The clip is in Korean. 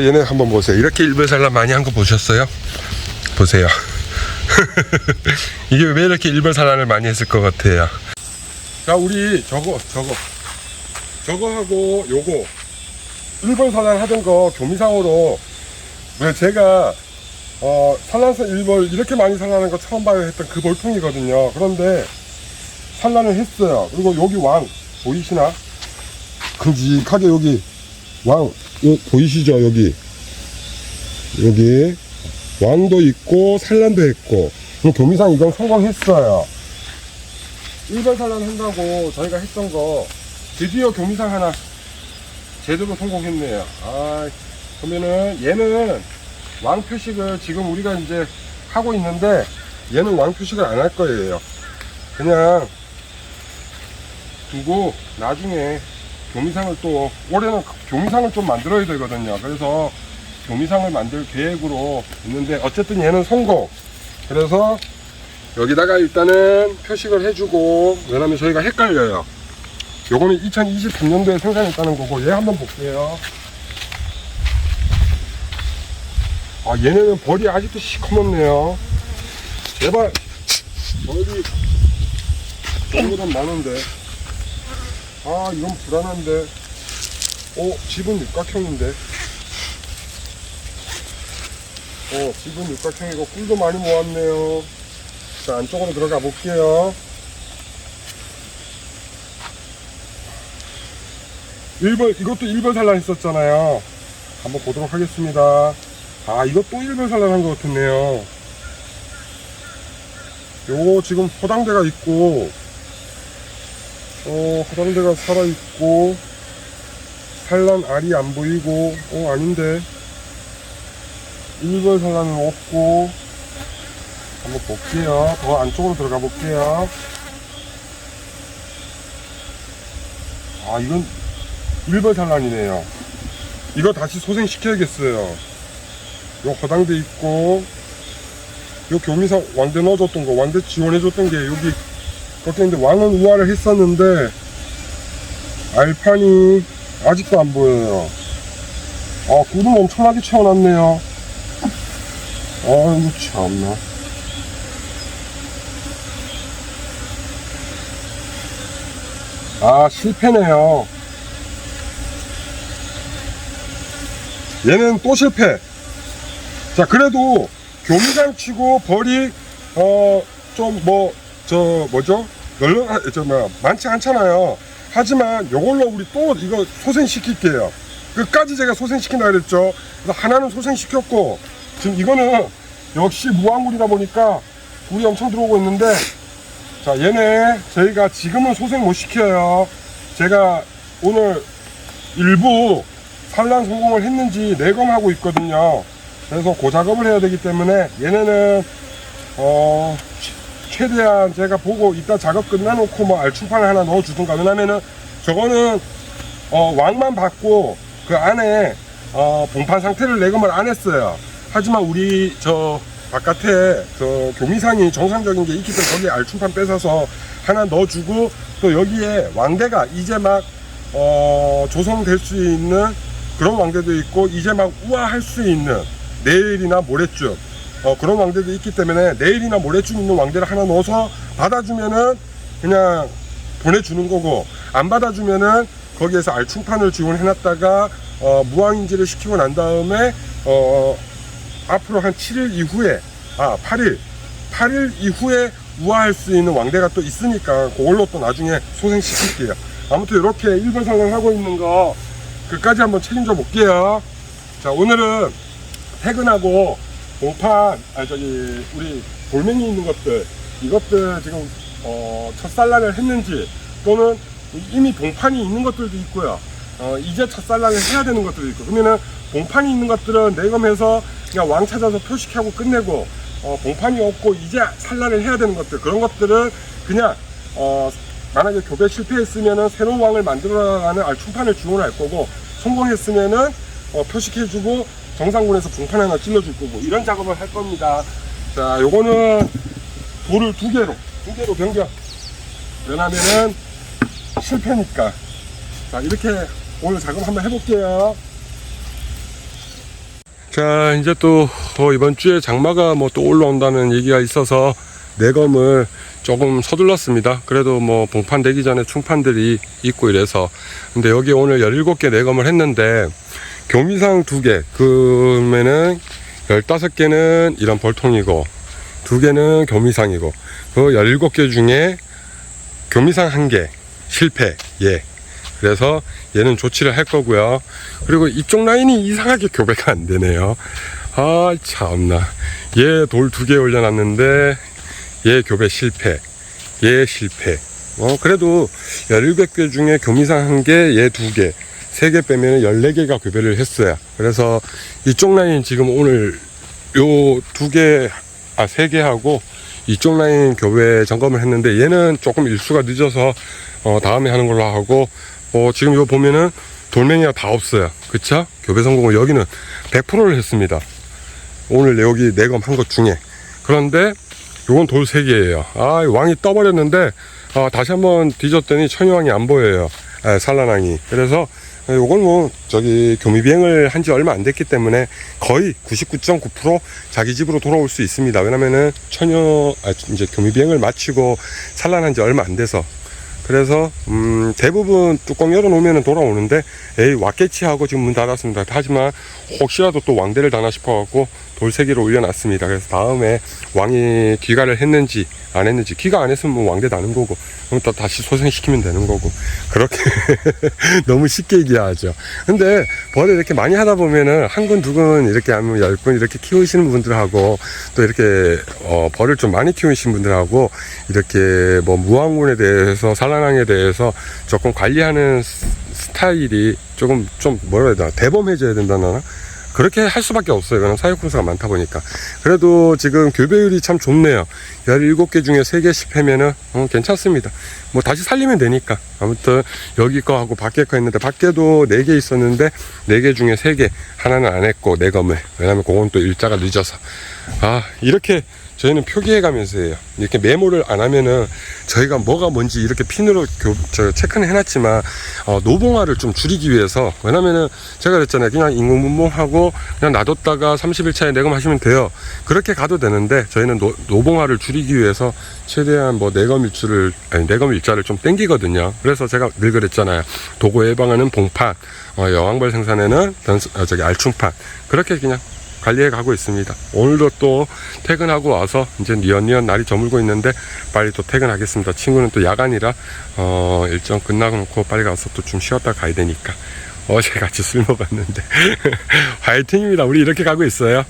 얘네 한번 보세요. 이렇게 일벌산란 많이 한 거 보셨어요? 보세요. 이게 왜 이렇게 일벌산란을 많이 했을 것 같아요? 자, 우리 저거하고 요거 일벌산란 하던 거 교미상으로, 왜 제가 산란성 일벌 이렇게 많이 산란하는 거 처음 봐요 했던 그 볼통이거든요. 그런데 산란을 했어요. 그리고 여기 왕 보이시나? 큼직하게 여기 왕 보이시죠? 여기 왕도 있고 산란도 했고, 교미상 이건 성공했어요. 일벌 산란 한다고 저희가 했던 거 드디어 교미상 하나 제대로 성공했네요. 그러면은 얘는 왕 표식을 지금 우리가 이제 하고 있는데, 얘는 왕 표식을 안 할 거예요. 그냥 두고 나중에 교미상을 또, 올해는 교미상을 좀 만들어야 되거든요. 그래서 교미상을 만들 계획으로 있는데, 어쨌든 얘는 성공. 그래서 여기다가 일단은 표식을 해주고, 왜냐면 저희가 헷갈려요. 요거는 2023년도에 생산했다는 거고, 얘 한번 볼게요. 얘네는 벌이 아직도 시커멓네요. 제발 벌이 저보다 많은데, 이건 불안한데. 집은 육각형인데. 집은 육각형이고 꿀도 많이 모았네요. 자, 안쪽으로 들어가 볼게요. 이것도 일벌 산란 했었잖아요. 한번 보도록 하겠습니다. 이것도 일벌 산란한 것 같았네요. 요거 지금 호당대가 있고, 호당대가 살아있고, 산란 알이 안 보이고, 아닌데. 일벌 산란은 없고. 한번 볼게요. 더 안쪽으로 들어가 볼게요. 이건 일벌 산란이네요. 이거 다시 소생시켜야겠어요. 요 허당대 있고, 요 교미상 왕대 넣어줬던 거, 왕대 지원해줬던 게 여기 그렇게 있는데, 왕은 우화를 했었는데 알판이 아직도 안 보여요. 꿀은 엄청나게 채워놨네요. 이거 참나. 실패네요. 얘는 또 실패. 자, 그래도 교미상 치고 벌이 많지 않잖아요. 하지만 요걸로 우리 또 이거 소생시킬게요. 끝까지 제가 소생시킨다 그랬죠. 그래서 하나는 소생시켰고, 지금 이거는 역시 무화물이다 보니까 꿀이 엄청 들어오고 있는데, 자, 얘네 저희가 지금은 소생 못 시켜요. 제가 오늘 일부 산란 성공을 했는지 내검하고 있거든요. 그래서 그 작업을 해야 되기 때문에 얘네는 최대한 제가 보고 이따 작업 끝나놓고 알충판을 하나 넣어주든가. 왜냐면은 저거는 왕만 받고 그 안에 봉판 상태를 내검을 안 했어요. 하지만 우리 저 바깥에 저 교미상이 정상적인 게 있기 때문에 거기에 알충판 뺏어서 하나 넣어주고, 또 여기에 왕대가 이제 막 조성될 수 있는 그런 왕대도 있고, 이제 막 우아할 수 있는 내일이나 모레쯤 그런 왕대도 있기 때문에, 내일이나 모레쯤 있는 왕대를 하나 넣어서 받아주면은 그냥 보내주는 거고, 안 받아주면은 거기에서 알충판을 지원해놨다가 무항인지를 시키고 난 다음에 앞으로 한 7일 이후에 8일 이후에 우아할 수 있는 왕대가 또 있으니까 그걸로 또 나중에 소생시킬게요. 아무튼 이렇게 일벌 산란하고 있는 거 그까지 한번 책임져 볼게요. 자, 오늘은 퇴근하고 봉판 우리 돌멩이 있는 것들, 이것들 지금 첫 산란을 했는지, 또는 이미 봉판이 있는 것들도 있고요. 이제 첫 산란을 해야 되는 것들도 있고, 그러면은 봉판이 있는 것들은 내검해서 그냥 왕 찾아서 표식하고 끝내고, 봉판이 없고 이제 산란을 해야 되는 것들, 그런 것들은 그냥 만약에 교배 실패했으면은 새로운 왕을 만들어가는 알충판을 지원할 거고, 성공했으면은 표식해주고 정상군에서 봉판 하나 찔러줄 거고, 이런 작업을 할 겁니다. 자, 요거는 돌을 두 개로 변경. 왜냐면은 실패니까. 자, 이렇게 오늘 작업 한번 해볼게요. 자, 이제 또 이번 주에 장마가 뭐 또 올라온다는 얘기가 있어서 내검을 조금 서둘렀습니다. 그래도 뭐 봉판 되기 전에 충판들이 있고 이래서. 근데 여기 오늘 17개 내검을 했는데 교미상 2개, 그러면은 15개는 이런 벌통이고 2개는 교미상이고, 그 17개 중에 교미상 1개 실패. 예. 그래서 얘는 조치를 할 거고요. 그리고 이쪽 라인이 이상하게 교배가 안 되네요. 아, 참나. 얘 돌 2개 올려놨는데 얘 교배 실패. 얘 실패. 그래도 17개 중에 교미상 1개, 얘 2개, 3개 빼면 14개가 교배를 했어요. 그래서 이쪽 라인 지금 오늘 요 2개, 3개 하고 이쪽 라인 교배 점검을 했는데 얘는 조금 일수가 늦어서 다음에 하는 걸로 하고, 지금 이거 보면은 돌멩이가 다 없어요. 그쵸? 교배 성공을 여기는 100%를 했습니다. 오늘 여기 내검 한 것 중에. 그런데 요건 돌 3개예요. 아, 왕이 떠버렸는데 다시 한번 뒤졌더니 천여왕이 안 보여요. 산란왕이. 그래서 요건 뭐 교미비행을 한 지 얼마 안 됐기 때문에 거의 99.9% 자기 집으로 돌아올 수 있습니다. 왜냐면은 이제 교미비행을 마치고 산란한 지 얼마 안 돼서. 그래서 대부분 뚜껑 열어놓으면 돌아오는데 에이 왔겠지 하고 지금 문 닫았습니다. 하지만 혹시라도 또 왕대를 다나 싶어갖고 돌 3개를 올려놨습니다. 그래서 다음에 왕이 귀가를 했는지 안 했는지, 귀가 안 했으면 뭐 왕대 다는 거고, 그럼 또 다시 소생시키면 되는 거고, 그렇게 너무 쉽게 얘기하죠. 근데 벌을 이렇게 많이 하다 보면은 한 군, 2군 이렇게 하면 10군 이렇게 키우시는 분들하고, 또 이렇게 벌을 좀 많이 키우시는 분들하고 이렇게 뭐 무왕군에 대해서, 산란왕에 대해서 조금 관리하는 스타일이 조금 좀 뭐라 해야 되나, 대범해져야 된다나, 그렇게 할 수밖에 없어요. 그냥 사육군수가 많다 보니까. 그래도 지금 교배율이 참 좋네요. 17개 중에 3개 실패면은 괜찮습니다. 뭐 다시 살리면 되니까. 아무튼 여기 거 하고 밖에 거 했는데, 밖에도 4개 있었는데 4개 중에 3개, 하나는 안 했고 내검을. 왜냐면 그건 또 일자가 늦어서. 이렇게 저희는 표기해 가면서 해요. 이렇게 메모를 안 하면은 저희가 뭐가 뭔지 이렇게 핀으로 체크는 해놨지만 노봉화를 좀 줄이기 위해서. 왜냐면은 제가 그랬잖아요. 그냥 인공분봉하고 그냥 놔뒀다가 30일 차에 내검하시면 돼요. 그렇게 가도 되는데 저희는 노봉화를 줄이기 위해서 최대한 뭐 내검 일자를 좀 땡기거든요. 그래서 제가 늘 그랬잖아요. 도고 예방하는 봉판, 여왕벌 생산에는 알충판, 그렇게 그냥 관리해 가고 있습니다. 오늘도 또 퇴근하고 와서 이제 니언니언 날이 저물고 있는데 빨리 또 퇴근하겠습니다. 친구는 또 야간이라 일정 끝나고 놓고 빨리 가서 또 좀 쉬었다 가야 되니까. 어제 같이 술 먹었는데 화이팅입니다. 우리 이렇게 가고 있어요.